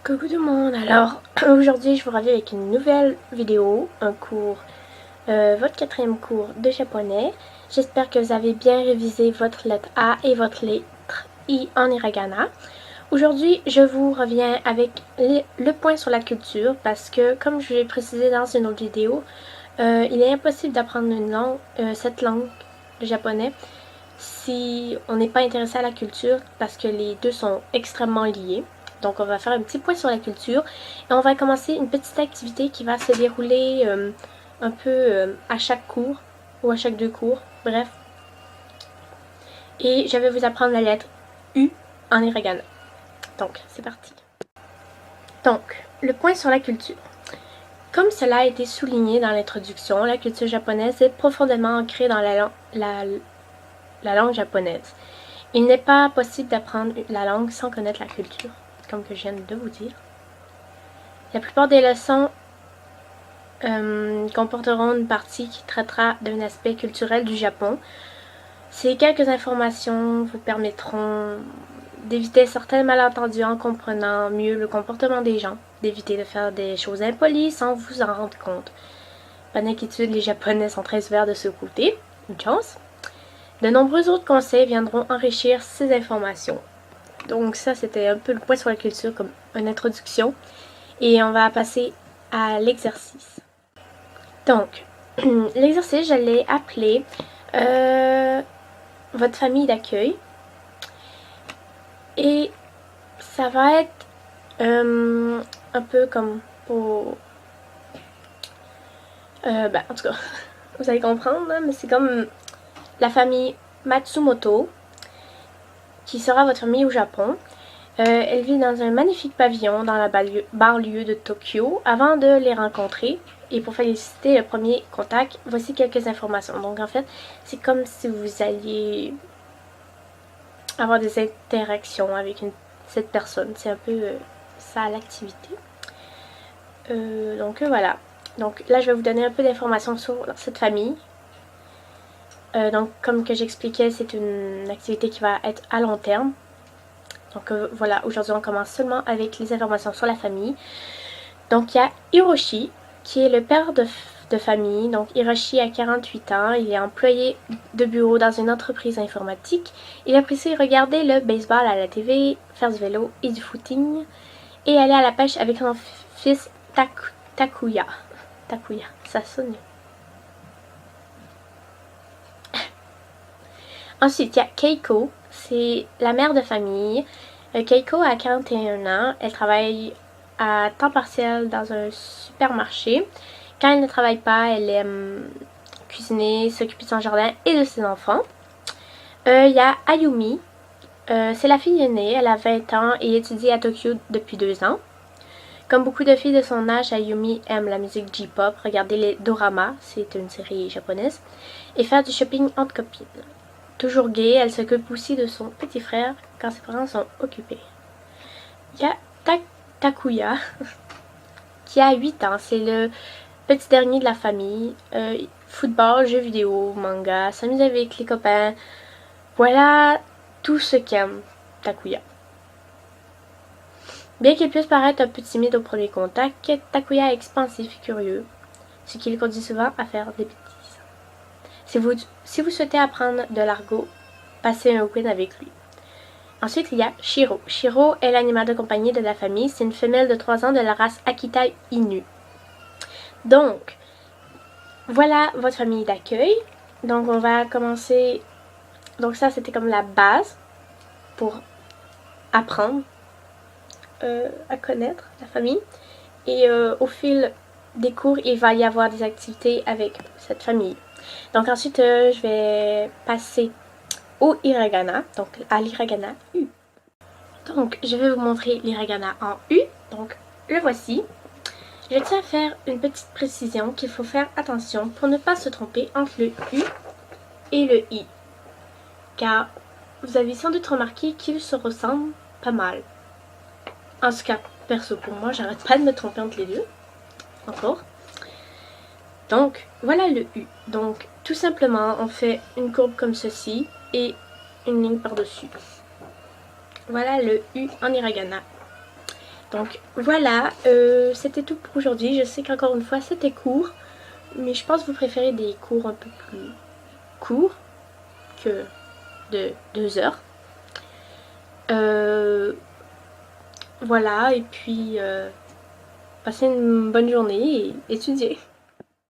Coucou tout le monde, alors aujourd'hui je vous reviens avec une nouvelle vidéo, votre quatrième cours de japonais. J'espère que vous avez bien révisé votre lettre A et votre lettre I en hiragana. Aujourd'hui je vous reviens avec le point sur la culture parce que comme je l'ai précisé dans une autre vidéo, il est impossible d'apprendre cette langue, le japonais, si on n'est pas intéressé à la culture parce que les deux sont extrêmement liés. Donc on va faire un petit point sur la culture et on va commencer une petite activité qui va se dérouler un peu à chaque cours ou à chaque deux cours, bref. Et je vais vous apprendre la lettre U en hiragana. Donc c'est parti. Donc le point sur la culture. Comme cela a été souligné dans l'introduction, la culture japonaise est profondément ancrée dans la langue japonaise. Il n'est pas possible d'apprendre la langue sans connaître la culture, comme que je viens de vous dire. La plupart des leçons comporteront une partie qui traitera d'un aspect culturel du Japon. Ces quelques informations vous permettront d'éviter certains malentendus en comprenant mieux le comportement des gens, d'éviter de faire des choses impolies sans vous en rendre compte. Pas d'inquiétude, les Japonais sont très ouverts de ce côté. Une chance. De nombreux autres conseils viendront enrichir ces informations. Donc ça, c'était un peu le point sur la culture comme une introduction. Et on va passer à l'exercice. Donc, l'exercice, je l'ai appelé votre famille d'accueil. Et ça va être un peu comme pour... en tout cas, vous allez comprendre, hein, mais c'est comme la famille Matsumoto, qui sera votre famille au Japon. Elle vit dans un magnifique pavillon dans la banlieue de Tokyo. Avant de les rencontrer et pour féliciter le premier contact, voici quelques informations. Donc en fait, c'est comme si vous alliez avoir des interactions avec cette personne. C'est un peu ça l'activité. Donc voilà. Donc là, je vais vous donner un peu d'informations sur cette famille. Donc comme que j'expliquais, c'est une activité qui va être à long terme. Donc voilà, aujourd'hui on commence seulement avec les informations sur la famille. Donc il y a Hiroshi, qui est le père de famille. Donc Hiroshi a 48 ans, il est employé de bureau dans une entreprise informatique. Il apprécie regarder le baseball à la TV, faire du vélo et du footing, et aller à la pêche avec son fils Takuya. Takuya, ça sonne. Ensuite, il y a Keiko, c'est la mère de famille. Keiko a 41 ans, elle travaille à temps partiel dans un supermarché. Quand elle ne travaille pas, elle aime cuisiner, s'occuper de son jardin et de ses enfants. Il y a Ayumi, c'est la fille aînée, elle a 20 ans et étudie à Tokyo depuis 2 ans. Comme beaucoup de filles de son âge, Ayumi aime la musique J-pop, regarder les doramas, c'est une série japonaise, et faire du shopping entre copines. Toujours gaie, elle s'occupe aussi de son petit frère quand ses parents sont occupés. Il y a Takuya qui a 8 ans, c'est le petit dernier de la famille. Football, jeux vidéo, manga, s'amuser avec les copains. Voilà tout ce qu'aime Takuya. Bien qu'il puisse paraître un peu timide au premier contact, Takuya est expansif et curieux, ce qui le conduit souvent à faire des bêtises. Si vous souhaitez apprendre de l'argot, passez un week-end avec lui. Ensuite, il y a Shiro. Shiro est l'animal de compagnie de la famille. C'est une femelle de 3 ans de la race Akita Inu. Donc, voilà votre famille d'accueil. Donc, on va commencer... Donc ça, c'était comme la base pour apprendre à connaître la famille. Et au fil des cours, il va y avoir des activités avec cette famille. Donc ensuite, je vais passer au hiragana, donc à l'hiragana U. Donc je vais vous montrer l'hiragana en U, donc le voici. Je tiens à faire une petite précision qu'il faut faire attention pour ne pas se tromper entre le U et le I. Car vous avez sans doute remarqué qu'ils se ressemblent pas mal. En tout cas, perso pour moi, j'arrête pas de me tromper entre les deux. Encore. Donc voilà le U. Donc tout simplement on fait une courbe comme ceci et une ligne par-dessus. Voilà le U en hiragana. Donc voilà, c'était tout pour aujourd'hui. Je sais qu'encore une fois c'était court, mais je pense que vous préférez des cours un peu plus courts que de 2 heures. Voilà, et puis passez une bonne journée et étudiez.